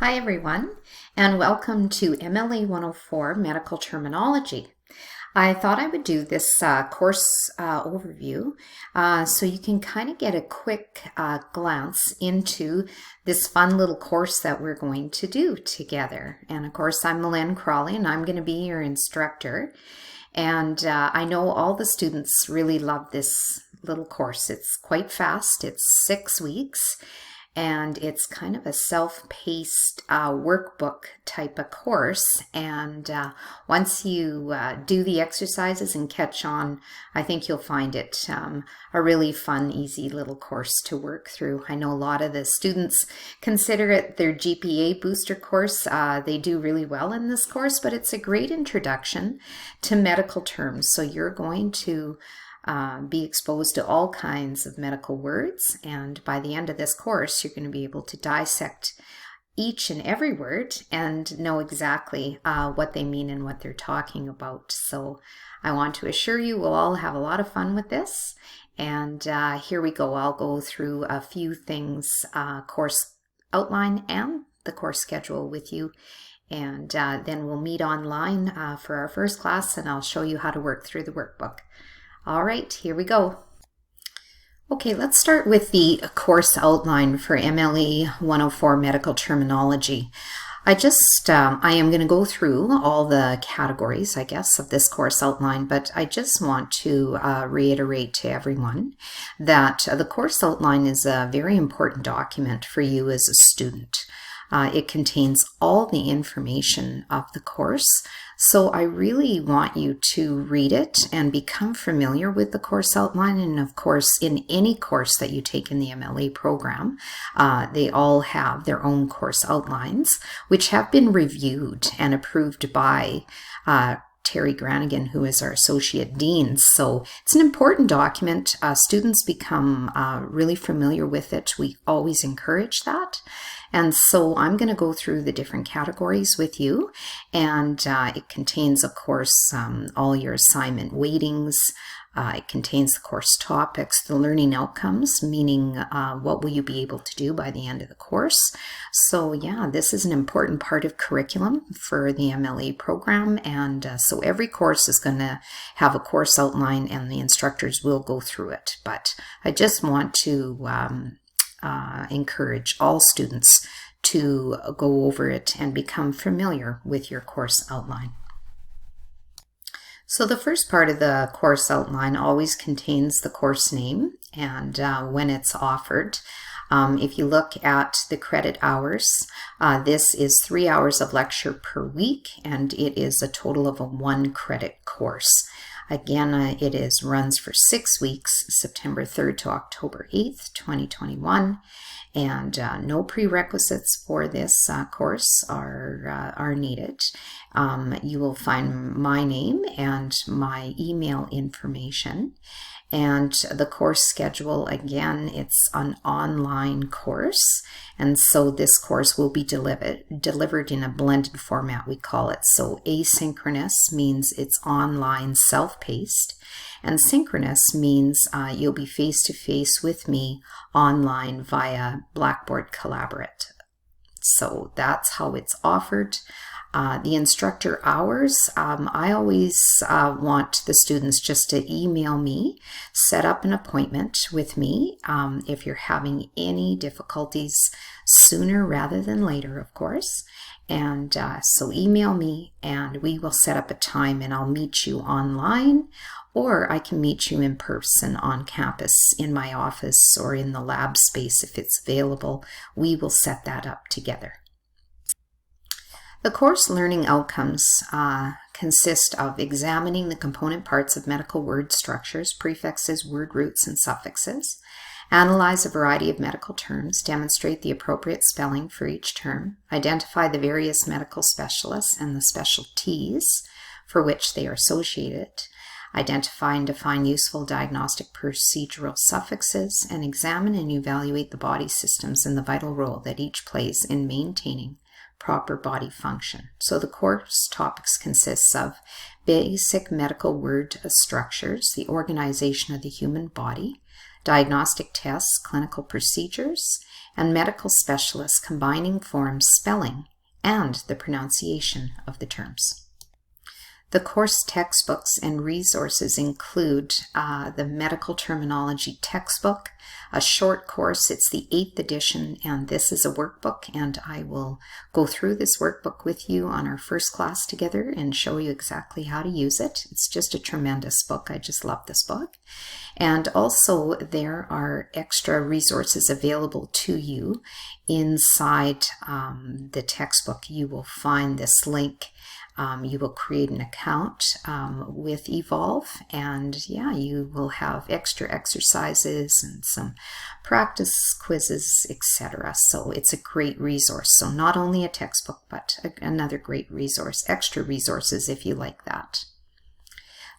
Hi everyone, and welcome to MLA 104 Medical Terminology. I thought I would do this course overview so you can kind of get a quick glance into this fun little course that we're going to do together. And of course, I'm Malin Crawley and I'm going to be your instructor. And I know all the students really love this little course. It's quite fast. It's 6 weeks. And it's kind of a self-paced workbook type of course. And once you do the exercises and catch on, I think you'll find it a really fun, easy little course to work through. I know a lot of the students consider it their GPA booster course. They do really well in this course, but it's a great introduction to medical terms. So you're going to be exposed to all kinds of medical words, and by the end of this course you're going to be able to dissect each and every word and know exactly what they mean and what they're talking about. So I want to assure you we'll all have a lot of fun with this, and here we go. I'll go through a few things, course outline and the course schedule with you, and then we'll meet online for our first class, and I'll show you how to work through the workbook. All right, here we go. Okay, let's start with the course outline for MLA 104 Medical Terminology. I am going to go through all the categories, I guess, of this course outline, but I just want to reiterate to everyone that the course outline is a very important document for you as a student. It contains all the information of the course, so I really want you to read it and become familiar with the course outline. And of course, in any course that you take in the MLA program, they all have their own course outlines, which have been reviewed and approved by Terry Granigan, who is our Associate Dean. So it's an important document. Students become really familiar with it. We always encourage that. And so I'm going to go through the different categories with you. And it contains, of course, all your assignment weightings. It contains the course topics, the learning outcomes, meaning what will you be able to do by the end of the course. So yeah, this is an important part of curriculum for the MLA program, and so every course is going to have a course outline and the instructors will go through it. But I just want to encourage all students to go over it and become familiar with your course outline. So the first part of the course outline always contains the course name and when it's offered. If you look at the credit hours, this is 3 hours of lecture per week, and it is a total of a 1 credit course. Again, it runs for 6 weeks, September 3rd to October 8th, 2021. And no prerequisites for this course are needed. You will find my name and my email information. And the course schedule, again, it's an online course. And so this course will be delivered in a blended format, we call it. So asynchronous means it's online, self-paced. And synchronous means you'll be face-to-face with me online via Blackboard Collaborate. So that's how it's offered. The instructor hours, I always want the students just to email me, set up an appointment with me if you're having any difficulties sooner rather than later, of course. And so email me and we will set up a time, and I'll meet you online, or I can meet you in person on campus in my office or in the lab space if it's available. We will set that up together. The course learning outcomes consist of examining the component parts of medical word structures, prefixes, word roots, and suffixes, analyze a variety of medical terms, demonstrate the appropriate spelling for each term, identify the various medical specialists and the specialties for which they are associated, identify and define useful diagnostic procedural suffixes, and examine and evaluate the body systems and the vital role that each plays in maintaining proper body function. So the course topics consists of basic medical word structures, the organization of the human body, diagnostic tests, clinical procedures, and medical specialists combining forms, spelling, and the pronunciation of the terms. The course textbooks and resources include the medical terminology textbook, a short course. It's the 8th edition, and this is a workbook, and I will go through this workbook with you on our first class together and show you exactly how to use it. It's just a tremendous book. I just love this book. And also there are extra resources available to you inside the textbook. You will find this link. You will create an account with Evolve, and yeah, you will have extra exercises and some practice quizzes, etc. So it's a great resource. So not only a textbook, but another great resource, extra resources if you like that.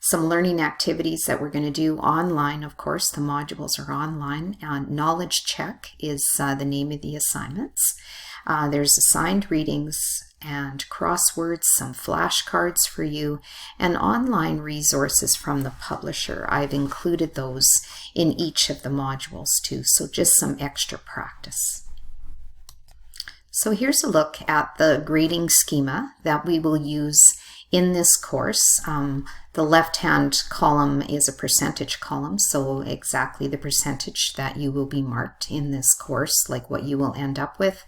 Some learning activities that we're going to do online, of course, the modules are online. Knowledge check is the name of the assignments. There's assigned readings and crosswords, some flashcards for you, and online resources from the publisher. I've included those in each of the modules too, so just some extra practice. So here's a look at the grading schema that we will use in this course. The left-hand column is a percentage column, so exactly the percentage that you will be marked in this course, like what you will end up with,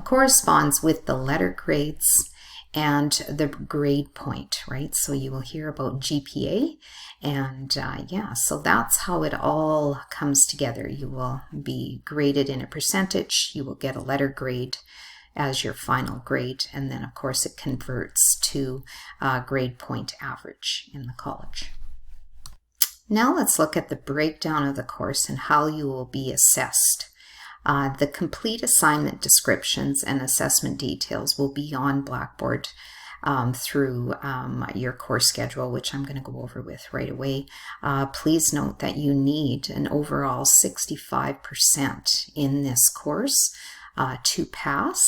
corresponds with the letter grades and the grade point, right? So you will hear about GPA, and yeah, so that's how it all comes together. You will be graded in a percentage, you will get a letter grade as your final grade, and then of course it converts to grade point average in the college. Now let's look at the breakdown of the course and how you will be assessed. The complete assignment descriptions and assessment details will be on Blackboard through your course schedule, which I'm going to go over with right away. Please note that you need an overall 65% in this course to pass.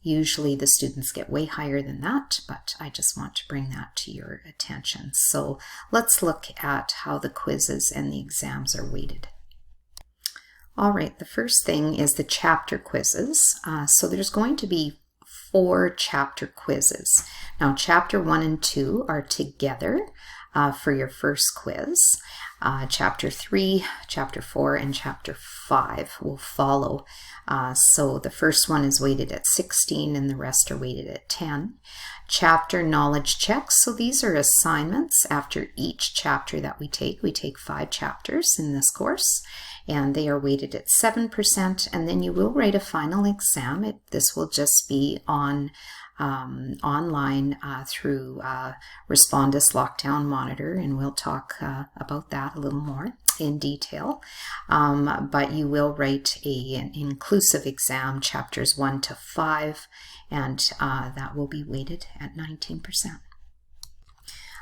Usually the students get way higher than that, but I just want to bring that to your attention. So let's look at how the quizzes and the exams are weighted. All right, the first thing is the chapter quizzes. So there's going to be 4 chapter quizzes. Now, chapter 1 and 2 are together for your first quiz. Chapter 3, Chapter 4, and Chapter 5 will follow. So the first one is weighted at 16 and the rest are weighted at 10. Chapter knowledge checks. So these are assignments after each chapter that we take. We take 5 chapters in this course, and they are weighted at 7%, and then you will write a final exam. This will just be on online through Respondus Lockdown Monitor, and we'll talk about that a little more in detail. But you will write an inclusive exam, chapters 1 to 5, and that will be weighted at 19%.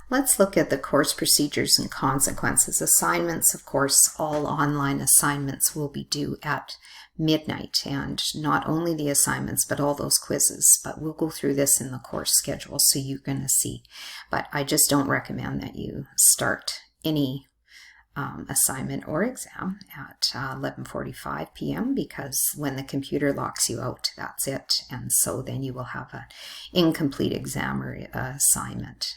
Let's look at the course procedures and consequences. Assignments, of course, all online assignments will be due at midnight, and not only the assignments but all those quizzes. But we'll go through this in the course schedule so you're going to see. But I just don't recommend that you start any assignment or exam at 11:45 p.m. because when the computer locks you out, that's it, and so then you will have an incomplete exam or assignment.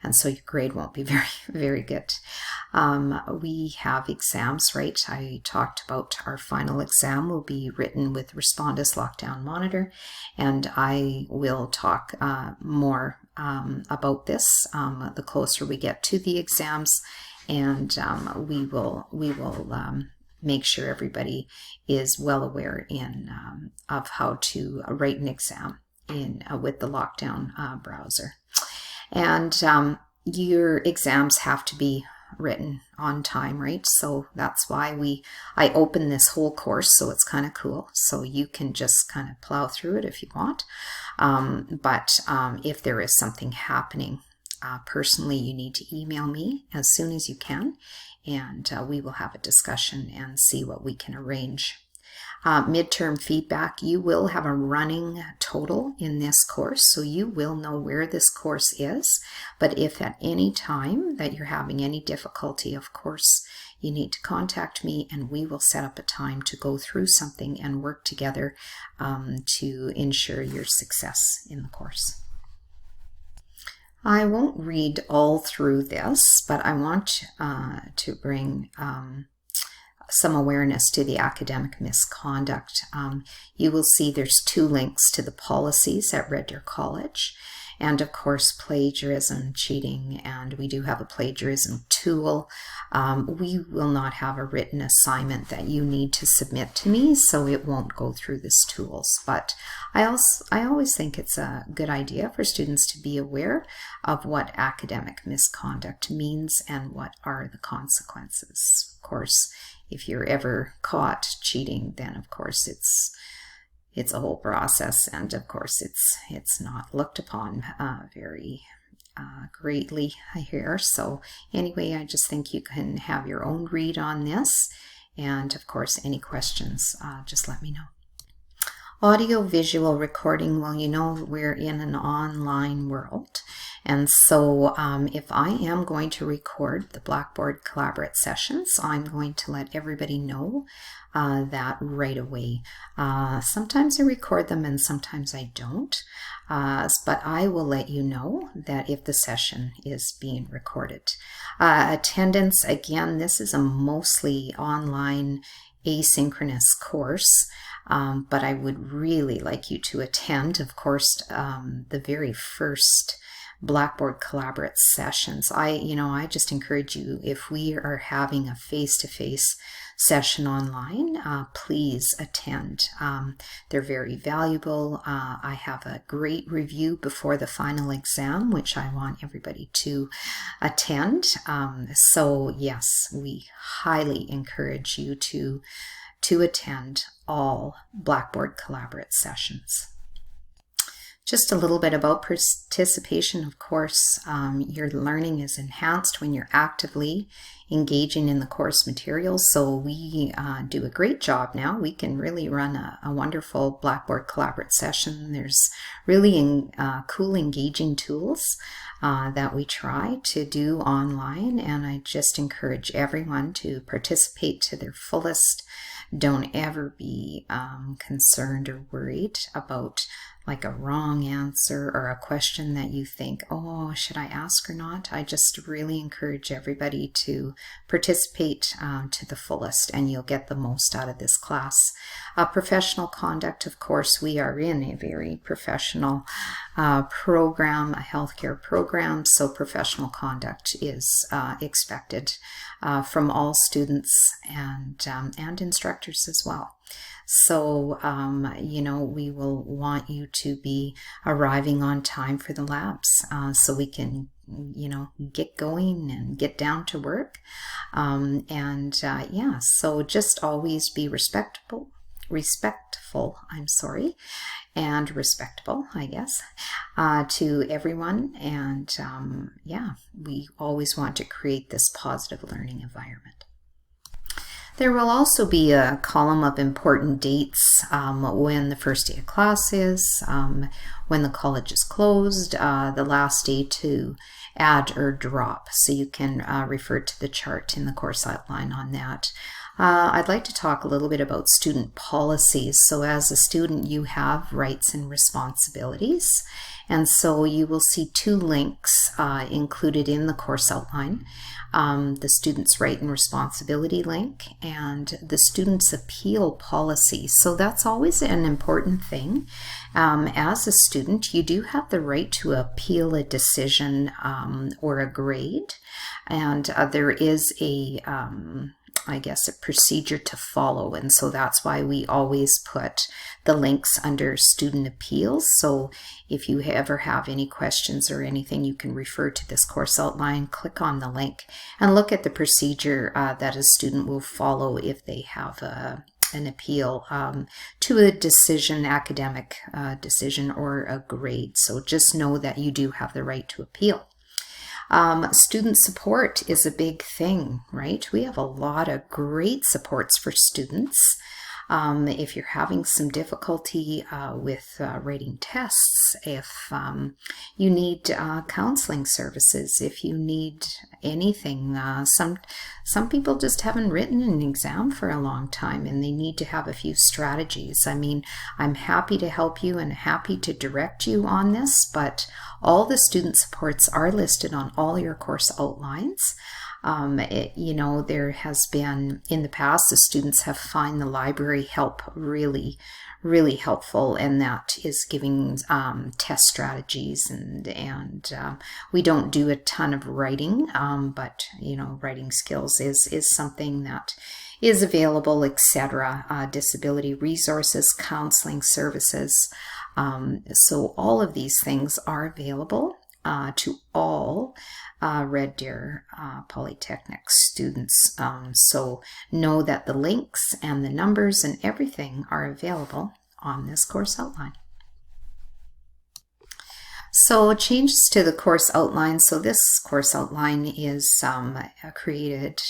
And so your grade won't be very, very good. We have exams, right? I talked about our final exam will be written with Respondus Lockdown Monitor, and I will talk more about this the closer we get to the exams, and we will make sure everybody is well aware of how to write an exam with the Lockdown browser. And your exams have to be written on time, right? So that's why I open this whole course, so it's kind of cool. So you can just kind of plow through it if you want. But if there is something happening, personally, you need to email me as soon as you can, and we will have a discussion and see what we can arrange. Midterm feedback, you will have a running total in this course, so you will know where this course is. But if at any time that you're having any difficulty, of course, you need to contact me and we will set up a time to go through something and work together to ensure your success in the course. I won't read all through this, but I want to bring some awareness to the academic misconduct. You will see there's 2 links to the policies at Red Deer College, and of course plagiarism, cheating, and we do have a plagiarism tool. We will not have a written assignment that you need to submit to me, so it won't go through this tools. But I always think it's a good idea for students to be aware of what academic misconduct means and what are the consequences. Of course, if you're ever caught cheating, then of course it's a whole process, and of course it's not looked upon very greatly here. So anyway, I just think you can have your own read on this, and of course any questions, just let me know. Audio visual recording, well, you know we're in an online world, and so if I am going to record the Blackboard Collaborate sessions, I'm going to let everybody know that right away. Sometimes I record them and sometimes I don't, but I will let you know that if the session is being recorded. Attendance, again, this is a mostly online asynchronous course. But I would really like you to attend, of course, the very first Blackboard Collaborate sessions. I just encourage you, if we are having a face-to-face session online, please attend. They're very valuable. I have a great review before the final exam, which I want everybody to attend. So yes, we highly encourage you to attend all Blackboard Collaborate sessions. Just a little bit about participation. Of course, your learning is enhanced when you're actively engaging in the course materials. So we do a great job now. We can really run a wonderful Blackboard Collaborate session. There's really cool engaging tools that we try to do online, and I just encourage everyone to participate to their fullest. Don't ever be concerned or worried about like a wrong answer or a question that you think, oh, should I ask or not? I just really encourage everybody to participate to the fullest, and you'll get the most out of this class. Professional conduct, of course, we are in a very professional program, a healthcare program, so professional conduct is expected from all students and instructors as well. So, we will want you to be arriving on time for the labs so we can, get going and get down to work. So just always be respectful, and respectable, I guess, to everyone. And we always want to create this positive learning environment. There will also be a column of important dates, when the first day of class is, when the college is closed, the last day to add or drop. So you can refer to the chart in the course outline on that. I'd like to talk a little bit about student policies. So as a student, you have rights and responsibilities. And so you will see 2 links included in the course outline. The student's right and responsibility link and the student's appeal policy. So that's always an important thing. As a student, you do have the right to appeal a decision or a grade, and there is a procedure to follow, and so that's why we always put the links under student appeals. So if you ever have any questions or anything, you can refer to this course outline, click on the link, and look at the procedure that a student will follow if they have an appeal to a decision, academic decision, or a grade. So just know that you do have the right to appeal. Student support is a big thing, right? We have a lot of great supports for students. If you're having some difficulty with writing tests, if you need counseling services, if you need anything, some people just haven't written an exam for a long time and they need to have a few strategies. I mean, I'm happy to help you and happy to direct you on this, but all the student supports are listed on all your course outlines. There has been in the past, the students have found the library help really, really helpful, and that is giving test strategies, and we don't do a ton of writing, but writing skills is something that is available, etc. Disability resources, counseling services. So all of these things are available to all Red Deer Polytechnic students. So know that the links and the numbers and everything are available on this course outline. So changes to the course outline. So this course outline is created,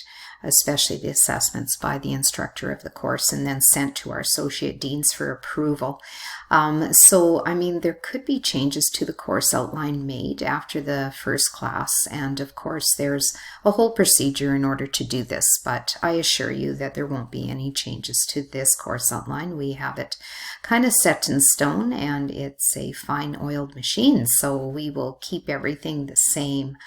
especially the assessments, by the instructor of the course and then sent to our associate deans for approval. There could be changes to the course outline made after the first class, and of course there's a whole procedure in order to do this, but I assure you that there won't be any changes to this course outline. We have it kind of set in stone, and it's a fine oiled machine, so we will keep everything the same.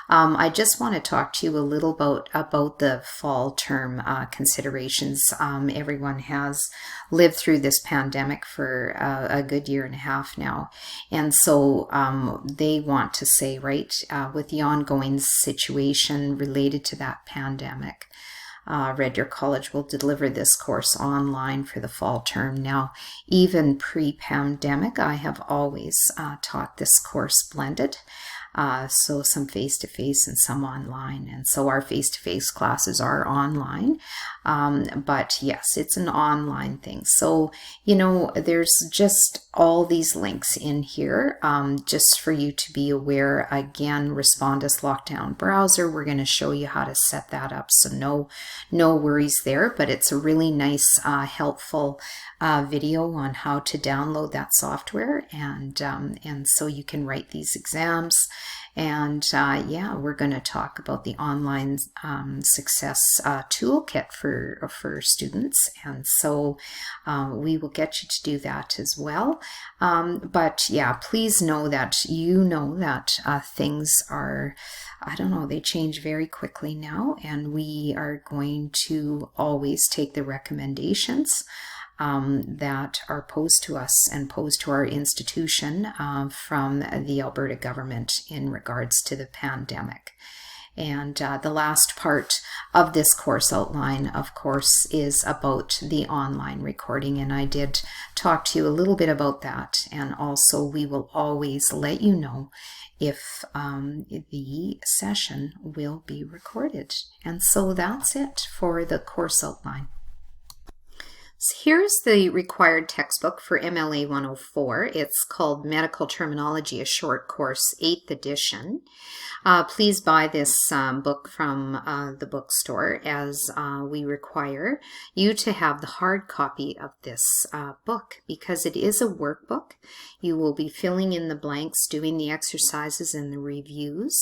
I just want to talk to you a little about the fall term considerations. Everyone has lived through this pandemic for a good year and a half now, and so they want to say, right, with the ongoing situation related to that pandemic, Red Deer College will deliver this course online for the fall term. Now, even pre-pandemic, I have always taught this course blended. So some face-to-face and some online, and so our face-to-face classes are online, but yes, it's an online thing. So there's just all these links in here, just for you to be aware. Again, Respondus Lockdown Browser, we're going to show you how to set that up, so no worries there, but it's a really nice helpful video on how to download that software, and so you can write these exams. And we're going to talk about the online success toolkit for students, and so we will get you to do that as well. But yeah, please know that things are, they change very quickly now, and we are going to always take the recommendations that are posed to us and posed to our institution from the Alberta government in regards to the pandemic. And the last part of this course outline, of course, is about the online recording, and I did talk to you a little bit about that, and also we will always let you know if the session will be recorded. And so that's it for the course outline. So here's the required textbook for MLA 104. It's called Medical Terminology, a Short Course, 8th edition. Please buy this book from the bookstore, as we require you to have the hard copy of this book, because it is a workbook. You will be filling in the blanks, doing the exercises and the reviews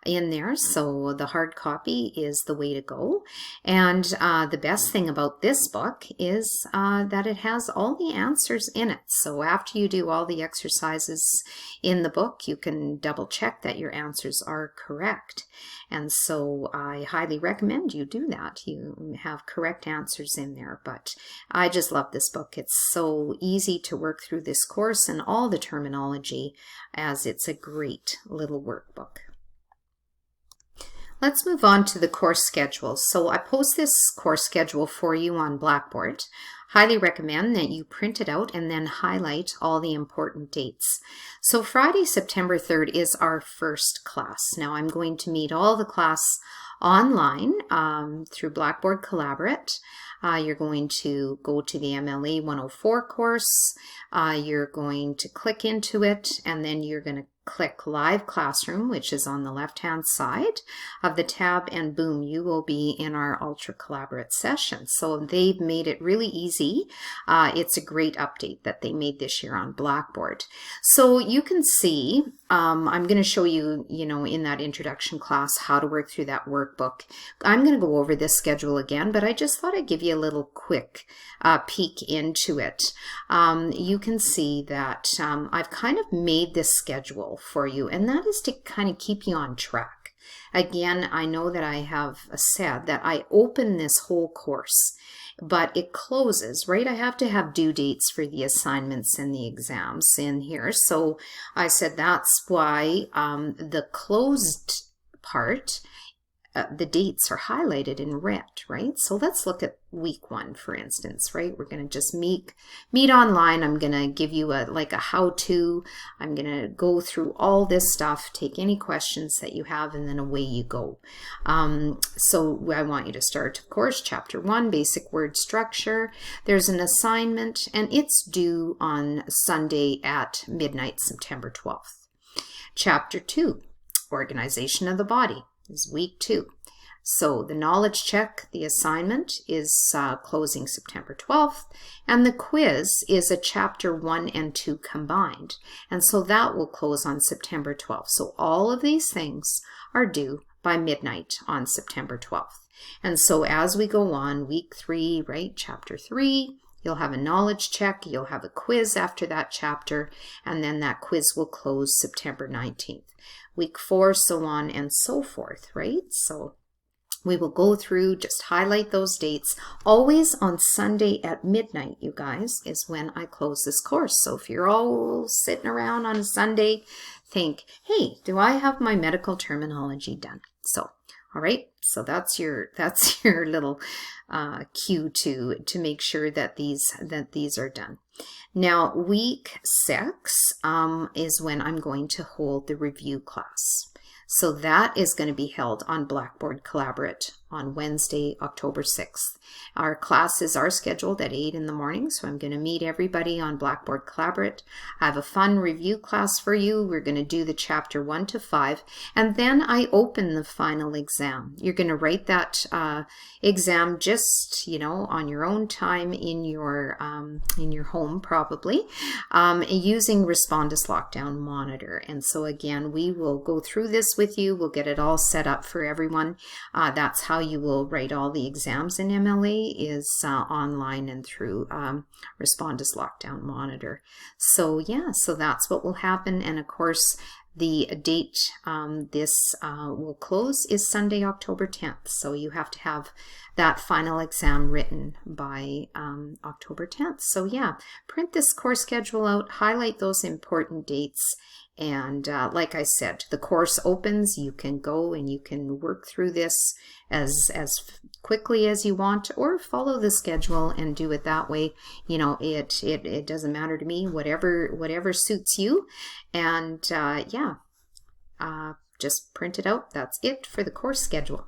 in there, so the hard copy is the way to go. And the best thing about this book is that it has all the answers in it. So after you do all the exercises in the book, you can double check that your answers are correct. And so I highly recommend you do that. You have correct answers in there. But I just love this book. It's so easy to work through this course and all the terminology, as it's a great little workbook. Let's move on to the course schedule. So I post this course schedule for you on Blackboard. Highly recommend that you print it out and then highlight all the important dates. So Friday, September 3rd is our first class. Now I'm going to meet all the class online through Blackboard Collaborate. You're going to go to the MLA 104 course. You're going to click into it, and then you're going to click Live Classroom, which is on the left-hand side of the tab, and boom, you will be in our Ultra Collaborate session. So they've made it really easy. It's a great update that they made this year on Blackboard. So you can see, I'm going to show you, in that introduction class how to work through that workbook. I'm going to go over this schedule again, but I just thought I'd give you a little quick peek into it. You can see that I've kind of made this schedule for you, and that is to kind of keep you on track. Again, I know that I have said that I open this whole course, but it closes, right? I have to have due dates for the assignments and the exams in here. So I said that's why the closed part, the dates are highlighted in red, right? So let's look at week 1, for instance, right? We're going to just meet online. I'm going to give you a how-to. I'm going to go through all this stuff, take any questions that you have, and then away you go. So I want you to start, of course, Chapter 1, Basic Word Structure. There's an assignment, and it's due on Sunday at midnight, September 12th. Chapter 2, Organization of the Body, is week 2. So the knowledge check, the assignment, is closing September 12th, and the quiz is a chapter 1 and 2 combined, and so that will close on September 12th. So all of these things are due by midnight on September 12th. And so as we go on, week 3, right, chapter 3, you'll have a knowledge check, you'll have a quiz after that chapter, and then that quiz will close September 19th. Week 4, so on and so forth, right? So we will go through, just highlight those dates. Always on Sunday at midnight, you guys, is when I close this course. So if you're all sitting around on a Sunday, think, hey, do I have my medical terminology done? So, all right, so that's your little cue to make sure that these are done. Now, week 6 is when I'm going to hold the review class. So that is going to be held on Blackboard Collaborate on Wednesday, October 6th. Our classes are scheduled at 8 in the morning, so I'm going to meet everybody on Blackboard Collaborate. I have a fun review class for you. We're going to do the chapter 1 to 5, and then I open the final exam. You're going to write that exam just, on your own time in your home, probably, using Respondus Lockdown Monitor. And so again, we will go through this with you. We'll get it all set up for everyone. That's how you will write all the exams in MLA, is online and through Respondus Lockdown Monitor. So yeah, so that's what will happen. And of course, the date this will close is Sunday, October 10th. So you have to have that final exam written by October 10th. So yeah, print this course schedule out, highlight those important dates, and like I said, the course opens. You can go and you can work through this as quickly as you want, or follow the schedule and do it that way. It doesn't matter to me, whatever suits you. And yeah, just print it out. That's it for the course schedule.